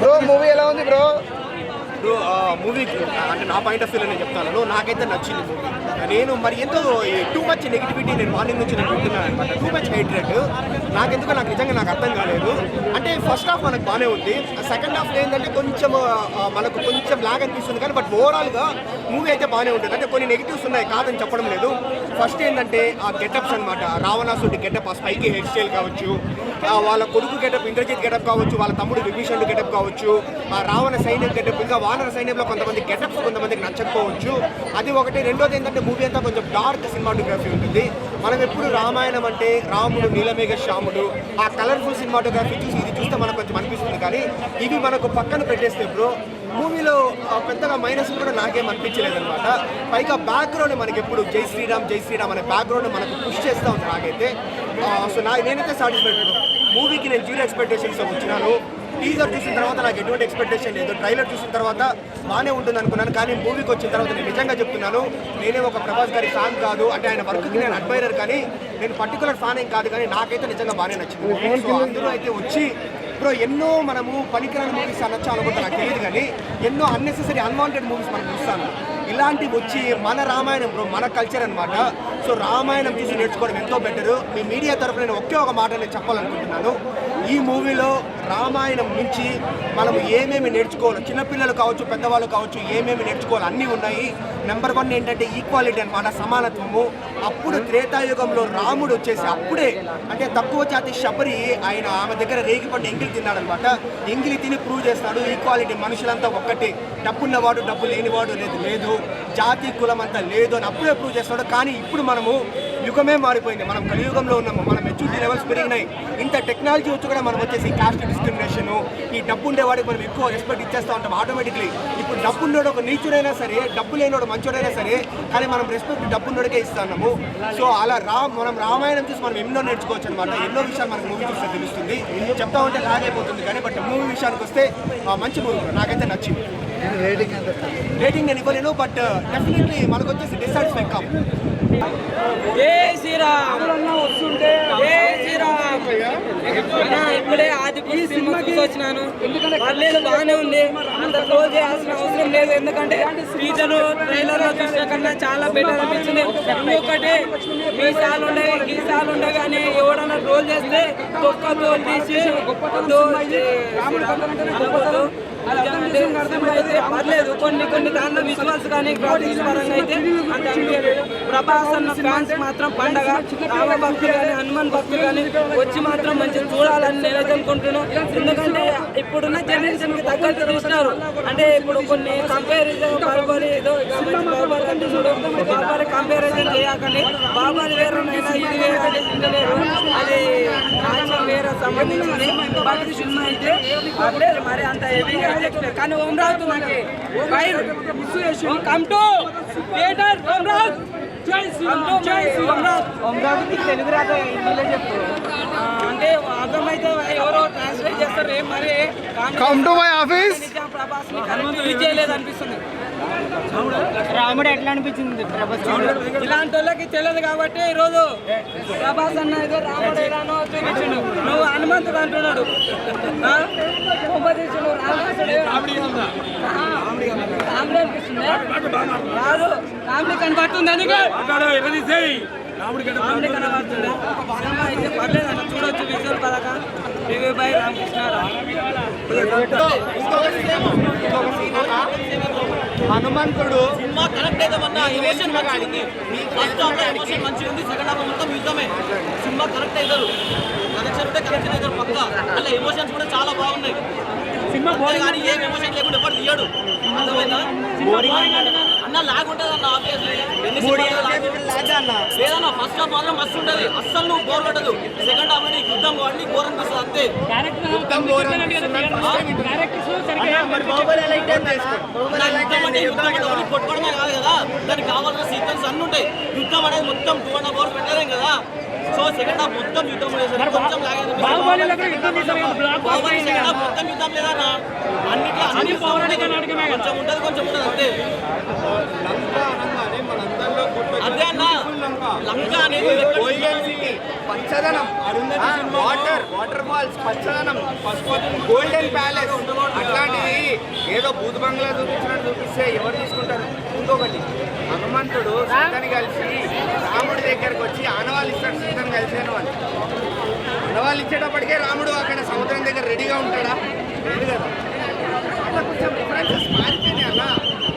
Bro movie ఎలా ఉంది bro? మూవీకి అంటే నా పాయింట్ ఆఫ్ వ్యూలో నేను చెప్తాను, నాకైతే నచ్చింది మూవీ. నేను మరి ఎంతో టూ మచ్ నెగిటివిటీ నేను మార్నింగ్ నుంచి నేను వింటున్నాను అనమాట. టూ మచ్ హేట్రెడ్ నాకెందుకో నాకు నిజంగా నాకు అర్థం కాలేదు. అంటే ఫస్ట్ హాఫ్ మనకు బాగానే ఉంది, సెకండ్ హాఫ్ ఏంటంటే కొంచెం మనకు కొంచెం లాగ్ అనిపిస్తుంది కానీ బట్ ఓవరాల్గా మూవీ అయితే బాగానే ఉంటుంది. అంటే కొన్ని నెగిటివ్స్ ఉన్నాయి కాదని చెప్పడం లేదు. ఫస్ట్ ఏంటంటే ఆ గెటప్స్ అనమాట, రావణాసుడి గెటప్, ఆ స్పైకి హెయిర్ స్టైల్ కావచ్చు, వాళ్ళ కొడుకు గెటప్ ఇంద్రజిత్ గెటప్ కావచ్చు, వాళ్ళ తమ్ముడు విభీషణుడు గెటప్ కావచ్చు, ఆ రావణ సైన్యం గెటప్, ఇంకా వానర సైన్యంలో కొంతమంది గెటప్స్ కొంతమందికి నచ్చకపోవచ్చు. అది ఒకటి. రెండోది ఏంటంటే మూవీ అంతా కొంచెం డార్క్ సినిమాటోగ్రఫీ ఉంటుంది. మనం ఎప్పుడు రామాయణం అంటే రాముడు నీలమేఘ శ్యాముడు ఆ కలర్ఫుల్ సినిమాటోగ్రఫీ చూసి ఇది చూస్తే మనకు కొంచెం అనిపిస్తుంది. కానీ ఇవి మనకు పక్కన పెట్టేస్తే బ్రో మూవీలో పెద్దగా మైనస్ కూడా నాకేం అనిపించలేదు అనమాట. పైగా బ్యాక్గ్రౌండ్ మనకి ఎప్పుడు జై శ్రీరామ్ జై శ్రీరామ్ అనే బ్యాక్గ్రౌండ్ మనకు పుష్ చేస్తూ ఉంది నాకైతే. సో నేనైతే సాటిస్ఫైడ్. మూవీకి నేను జీరో ఎక్స్పెక్టేషన్స్ వచ్చినాను. టీజర్ చూసిన తర్వాత నాకు ఎటువంటి ఎక్స్పెక్టేషన్ లేదు. ట్రైలర్ చూసిన తర్వాత బాగానే ఉంటుంది అనుకున్నాను, కానీ మూవీకి వచ్చిన తర్వాత నేను నిజంగా చెప్తున్నాను, నేనే ఒక ప్రభాస్ గారి ఫ్యాన్ కాదు, అంటే ఆయన వర్క్కి నేను అడ్మైరర్, కానీ నేను పర్టికులర్ ఫ్యాన్ ఏం కాదు, కానీ నాకైతే నిజంగా బాగానే నచ్చింది. సో అందరూ అయితే వచ్చి బ్రో ఎన్నో మనము పనికిరాని మూవీస్ అనొచ్చు అనుకుంటా నాకు తెలియదు, కానీ ఎన్నో అన్నెసెసరీ అన్వాంటెడ్ మూవీస్ మనం చూస్తాను. ఇలాంటివి వచ్చి మన రామాయణం బ్రో మన కల్చర్ అనమాట. సో రామాయణం చూసి నేర్చుకోవడం ఎంతో బెటరు. మీ మీడియా తరఫున నేను ఒకే ఒక మాట నేను చెప్పాలనుకుంటున్నాను, ఈ మూవీలో రామాయణం నుంచి మనము ఏమేమి నేర్చుకోవాలి, చిన్నపిల్లలు కావచ్చు పెద్దవాళ్ళు కావచ్చు ఏమేమి నేర్చుకోవాలి అన్నీ ఉన్నాయి. నెంబర్ 1 ఏంటంటే ఈక్వాలిటీ అనమాట, సమానత్వము. అప్పుడు త్రేతాయుగంలో రాముడు వచ్చేసి అప్పుడే అంటే తక్కువ జాతి శబరి ఆయన ఆమె దగ్గర రేగిపండి ఎంగిలి తిన్నాడనమాట. ఎంగిలి తిని ప్రూవ్ చేస్తాడు ఈక్వాలిటీ, మనుషులంతా ఒక్కటే, డబ్బున్నవాడు డబ్బు లేనివాడు లేదు, జాతి కులం అంతా లేదు అని అప్పుడే ప్రూవ్ చేస్తాడు. కానీ ఇప్పుడు మనము యుగమే మారిపోయింది, మనం కలియుగంలో ఉన్నాము, మన మెచ్యూరిటీ లెవెల్స్ పెరిగినాయి. ఇంత టెక్నాలజీ వచ్చి కూడా మనం వచ్చేసి కాస్ట్ డిస్క్రిమినేషన్, ఈ డబ్బు ఉండేవాడికి మనం ఎక్కువ రెస్పెక్ట్ ఇచ్చేస్తూ ఉంటాం ఆటోమేటిక్లీ. ఇప్పుడు డబ్బు ఉండేవాడు ఒక నీచుడైనా సరే, డబ్బు లేనివాడు మంచోడైనా సరే, కానీ మనం రెస్పెక్ట్ డబ్బు ఉండడికే ఇస్తున్నాము. సో అలా మనం రామాయణం చూసి మనం ఎన్నో నేర్చుకోవచ్చు అనమాట. ఎన్నో విషయాలు మనకు మూవీ చూస్తే తెలుస్తుంది. చెప్తా ఉంటే లాగైపోతుంది, కానీ బట్ మూవీ విషయానికి వస్తే మంచి మూవీ నాకైతే నచ్చింది. రేటింగ్ నేను ఇవ్వలేను, బట్ డెఫినెట్లీ మనకు వచ్చేసి డిస్సాటిస్ఫై కాము. ఇప్పుడే ఆది సినిమా వచ్చినాను, పర్లేదు బాగానే ఉంది, అంత క్లోజ్ చేయాల్సిన అవసరం లేదు. ఎందుకంటే టీజర్ ట్రైలర్ లో చూసే కన్నా చాలా బెటర్ అనిపించింది. ఇంకొకటి మీసాలు ఉండే గీసాలు ఉండే కానీ ఎవడన్నా ట్రోల్ చేస్తే తొక్కతో తీసి అయితే పర్లేదు. కొన్ని దాంట్లో విజువల్స్ కానీ గ్రాఫిక్స్ పరంగా అయితే అంత ప్రభాస్ అన్న ఫ్యాన్స్ మాత్రం పండగ. రామ భక్తులు కానీ హనుమాన్ భక్తులు కానీ వచ్చి మాత్రం మంచిగా చూడాలని నేనైతే అనుకుంటున్నాను. ఎందుకంటే ఇప్పుడున్న జనరేషన్ కి తగ్గట్టు చూస్తున్నారు. అంటే ఇప్పుడు కొన్ని కంపారిజన్ బాబారి ఏదో బాబారి అంటే చూడు, బాబారి కంపారిజన్ చేయకండి. బాబారి వేరేనైనా ఇది వేరే ఉండలేరు, అది రాజ్యం వేరే సంబంధించింది. బట్ సినిమా అయితే పర్లేదు, మరి అంత హెవీగా కానీ ఓమ్రాజ్ నాకు come to theatre Omraj Telugu రాదు అంటే అర్థమైతే ఎవరో ట్రాన్స్లేట్ చేస్తారు. మరి come to my office Prabhas release చేయలేదు అనిపిస్తుంది. రాముడు ఎట్లా అనిపించింది ప్రభాస్? ఇలాంటి వాళ్ళకి తెలియదు కాబట్టి ఈరోజు ప్రభాస్ అన్న ఏదో రాముడు ఎలానో చూపించిండు. నువ్వు హనుమంతుడు అంటున్నాడు, కామెడీ అనిపిస్తుంది కాదు, కామెడీ కనబడుతుంది. అందుకే కామెడీ కనబడుతుంది. సినిమా అయితే పర్లేదు అన్న, చూడొచ్చు. విజువల్ పదక రివ్యూ బై రామకృష్ణారావు. హనుమంతుడు సినిమా కనెక్ట్ అవుతామన్నా, ఎమోషన్ మంచిది. ఫస్ట్ హాఫ్ ఎమోషన్ మంచిగా ఉంది, సెకండ్ హాఫ్ మొత్తం యుద్ధమే. సినిమా కనెక్ట్ అవుతారు, కనెక్షన్ అవుతారు పక్క. అలా ఎమోషన్స్ కూడా చాలా బాగున్నాయి. సినిమా కానీ ఏం ఎమోషన్ లేకుండా ఎవరు తీయడు, అర్థమైందా? అన్న లాగ్ ఉంటుంది అన్న, లేదన్నా ఫస్ట్ హాఫ్ మాత్రం మస్తు ఉంటుంది, అస్సలు నువ్వు బోర్ కొట్టదు. సెకండ్ హాఫ్ అంటే యుద్ధం కాబట్టి బోర్ అనిపిస్తుంది అంతే. కొట్టుకోవడమే కాదు కదా, దానికి కావాల్సిన సీక్వెన్స్ అన్ని ఉంటాయి. యుద్ధం అనేది మొత్తం 2.5 hours పెట్టలేం కదా. సో సెకండ్ హాఫ్ మొత్తం యుద్ధం కొంచెం బాహుబలి సెకండ్ హాఫ్ మొత్తం యుద్ధం లేదన్నా, అన్నిటి కొంచెం ఉంటుంది అంతే. అదే అన్న లంక అనేది గోల్డెన్ సిటీ పచ్చదనం, వాటర్ ఫాల్స్ పచ్చదనం, గోల్డెన్ ప్యాలెస్ అట్లాంటివి ఏదో భూత బంగ్లా చూపించినట్టు చూపిస్తే ఎవరు తీసుకుంటారు? ఇంకొకటి హనుమంతుడు సీతని కలిసి రాముడి దగ్గరకు వచ్చి ఆనవాళ్ళు ఇస్తాడు, సీతను కలిసాను అని. ఆనవాళ్ళు ఇచ్చేటప్పటికే రాముడు అక్కడ సముద్రం దగ్గర రెడీగా ఉంటాడా? లేదు కదా. అట్లా కొంచెం రిఫరెన్సెస్ మారిపోయినాయి. అలా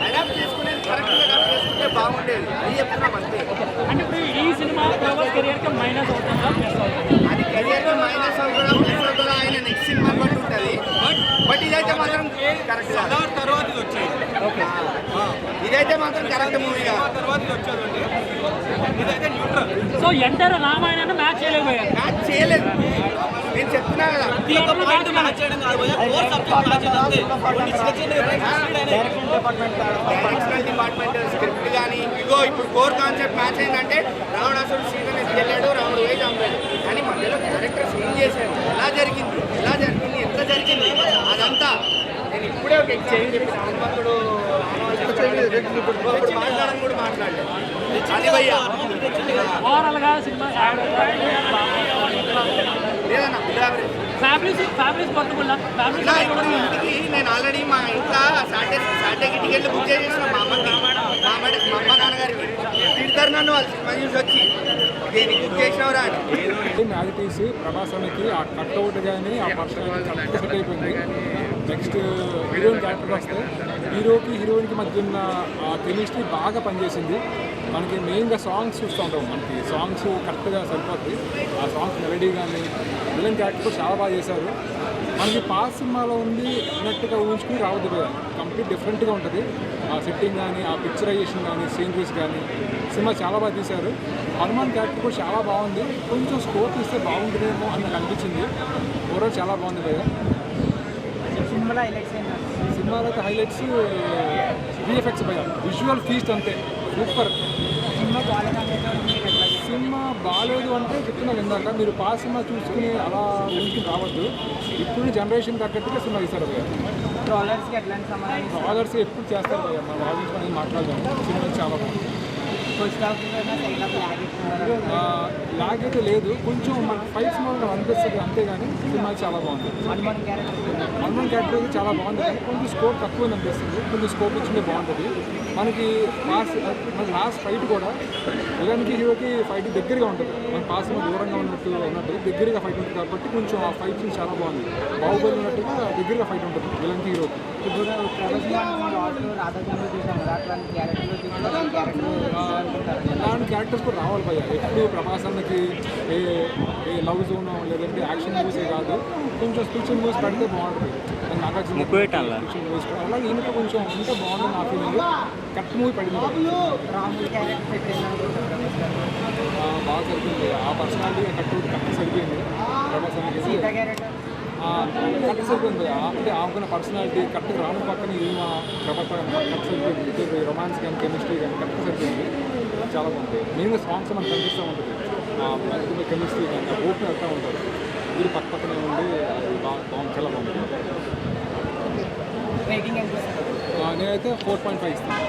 అడాప్ట్ చేసుకునేది కరెక్ట్గా అడాప్ట్ చేసుకుంటే బాగుండేది. అది చెప్తున్నాం అంతే. అంటే ఇప్పుడు ఈ సినిమా ప్రభాస్ కెరియర్కి మైనస్ అవుతుందా ప్లస్ అవుతుందా? అది కెరియర్కి మైనస్ అవుతుందా ప్లస్ అవుతుందా ఆయన నెక్స్ట్ సినిమా బట్టి ఉంటుంది. బట్ ఇదైతే మాత్రం కరెక్ట్ తర్వాత ఇది వచ్చేది. ఇదైతే మాత్రం కరెక్ట్ మూవీ తర్వాత వచ్చేది. ఇదైతే న్యూట్రల్. సో ఎంటర్ రామాయణాన్ని మ్యాచ్ చేయలేకపోయారు. మ్యాచ్ చేయలేదు. నేను చెప్తున్నా కదా. మ్యాచ్ చేయడం కాదు భయ్యా, కోర్ సబ్జెక్ట్ మ్యాచ్ చేస్తే కొన్ని చిన్న చిన్న డైరెక్షనల్ డిపార్ట్మెంట్ స్క్రిప్ట్ కానీ ఇగో ఇప్పుడు కోర్ కాన్సెప్ట్ మ్యాచ్ అయిందంటే రావణాసుడు సీతను ఎత్తుకెళ్ళాడు, రాముడు వేయి చంపాడు. కానీ మధ్యలో డైరెక్టర్స్ ఏం చేశారు, ఎలా జరిగింది, ఎంత జరిగింది అదంతా నేను ఇప్పుడే ఒక ఎగ్జాంపుల్ చెప్పి హనుమంతుడు ఇప్పుడు మాట్లాడడం కూడా మాట్లాడలేదు. అది భయ్యా ఓవరాల్ గా సినిమా లేదన్నా ఫ్యామిలీస్ పట్టుకున్నా ఇలా ఇప్పుడు ఇంటికి నేను ఆల్రెడీ మా ఇంట్లో సాటర్డేకి టికెట్లు బుక్ చేసేసిన మా అమ్మకి, మా అమ్మ నాన్నగారికి. తిడతారు నన్ను వాళ్ళు సినిమా చూసి వచ్చి దేనికి బుక్ చేసినవరా అని. మ్యాచ్ తీసి ప్రభాస్ అన్నకి ఆ కట్అవుట్ కానీ ఆ పర్సనాలిటీ సెట్ అయిపోయింది. నెక్స్ట్ హీరోయిన్ క్యారెక్టర్ వస్తే హీరోకి హీరోయిన్కి మధ్య ఉన్న ఆ కెమిస్ట్రీ బాగా పనిచేసింది. మనకి మెయిన్గా సాంగ్స్ చూస్తూ ఉంటాం, మనకి సాంగ్స్ కరెక్ట్గా సరిపోద్ది. ఆ సాంగ్స్ మెలడీ కానీ విలన్ క్యారెక్టర్ చాలా బాగా చేశారు. మనకి పాస్ సినిమాలో ఉంది అన్నట్టుగా ఊహించుకుని రావద్దు కదా, కంప్లీట్ డిఫరెంట్గా ఉంటుంది. ఆ సెట్టింగ్ కానీ ఆ పిక్చరైజేషన్ కానీ సీనరీస్ కానీ సినిమా చాలా బాగా తీశారు. హనుమాన్ క్యారెక్టర్ కూడా చాలా బాగుంది. కొంచెం స్కోప్ ఇస్తే బాగుంటుందేమో అని నాకు అనిపించింది. ఓవరాల్ చాలా బాగుంది కదా. సినిమాలో అయితే హైలైట్స్ విఎఫ్ఎక్స్ భయ, విజువల్ ఫీస్ట్ అంతే సూపర్. సినిమా బాగాలేదు అంటే చెప్తున్నా ఇందాక, మీరు పాస్ సినిమా చూసుకుని అలా ఊరికి రావద్దు. ఇప్పుడు జనరేషన్ తగ్గట్టుగా సినిమా తీస్తారు భయ. ట్రాలర్స్ ఎప్పుడు చేస్తారు భయ, మన ఆడియన్స్ అనేది మాట్లాడదాం. సినిమా చాలా బాగుంది. లాగ్ అయితే లేదు, కొంచెం మన ఫైట్స్ మనం అనిపిస్తుంది అంతేగాని సినిమా చాలా బాగుంది. హనుమాన్ క్యారెక్టర్ అయితే చాలా బాగుంది, కానీ కొంచెం స్కోప్ తక్కువ అనిపిస్తుంది. కొంచెం స్కోప్ ఇచ్చిందే బాగుంటుంది. మనకి లాస్ట్ ఫైట్ కూడా విలన్కి హీరోకి ఫైట్ దగ్గరగా ఉంటుంది. మన పాస్ దూరంగా ఉన్నట్టు దగ్గరగా ఫైట్ ఉంటుంది కాబట్టి కొంచెం ఆ ఫైట్ చాలా బాగుంది. బాహుబలి ఉన్నట్టుగా దగ్గరగా ఫైట్ ఉంటుంది విలన్కి హీరోకి. ఇలాంటి క్యారెక్టర్స్ కూడా రావాలి భయ్య. ఎప్పుడు ప్రభాస్ అన్నకి ఏ లవ్ జోన్ లేదంటే యాక్షన్ మూవీసే కాదు, కొంచెం స్పిరిచువల్ మూవీస్ పెడితే బాగుంటుంది. నాగార్జున స్పిరిచువల్ మూవీస్ అలాగే ఈయనతో కొంచెం ఉంటే బాగుంటుంది నా ఫీలింగ్. కరెక్ట్ మూవీ పడింది, బాగా సరిపోయింది. ఆ పర్సనాలిటీ కరెక్ట్ సరిపోయింది ప్రభాస్ అన్నకి. కరెక్ట్ సరిపోయింది. అంటే ఆమెకున్న పర్సనాలిటీ కరెక్ట్ రాము పక్కన ఈమె ప్రభాస్ కరెక్ట్ సరిపోయింది. ఇద్దరు రొమాన్స్ కానీ కెమిస్ట్రీ కానీ కరెక్ట్ సరిపోయింది. చాలా బాగుంది. మెయిన్గా సాంగ్స్ మనకు కనిపిస్తూ ఉంటుంది. మధ్య కెమిస్ట్రీ కానీ ఓపెన్ వెళ్తూ ఉంటారు. వీళ్ళు పక్క పక్కనే ఉండి బాగుంది, చాలా బాగుంది. నేనైతే 4.5 ఇస్తాను.